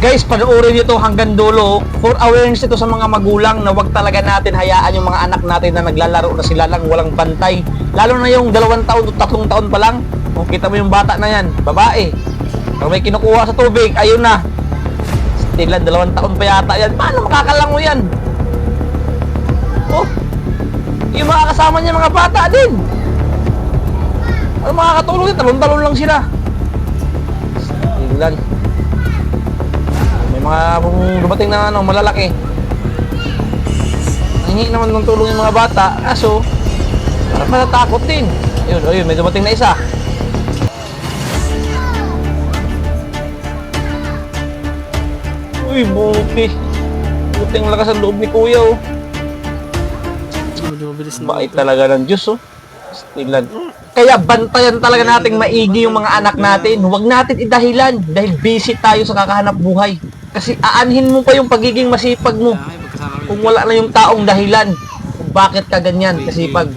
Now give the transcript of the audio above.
Guys, panoorin nyo to hanggang dulo for awareness ito sa mga magulang na wag talaga natin hayaan yung mga anak natin na naglalaro na sila lang walang bantay. Lalo na yung 2 taon o 3 taon pa lang. O, kita mo yung bata na yan, babae. Pag may kinukuha sa tubig, ayun na. Still 2 taon pa yata yan. Paano makakalango yan? Oh, yung mga kasama niya mga bata din. Ano makakatulong yun? Talon-talon lang sila. Still mga kung dumating na malalaki, hingi naman ng tulong yung mga bata, kaso parang matatakot din. Ayun, may dumating na isa. Uy, buting lakas ang loob ni kuya, oh. Bait talaga ng Diyos, oh. Stilan. Kaya bantayan talaga nating maigi yung mga anak natin. Huwag natin idahilan dahil busy tayo sa kakahanap buhay. Kasi aanhin mo pa yung pagiging masipag mo kung wala na yung taong dahilan kung bakit ka ganyan kasipag.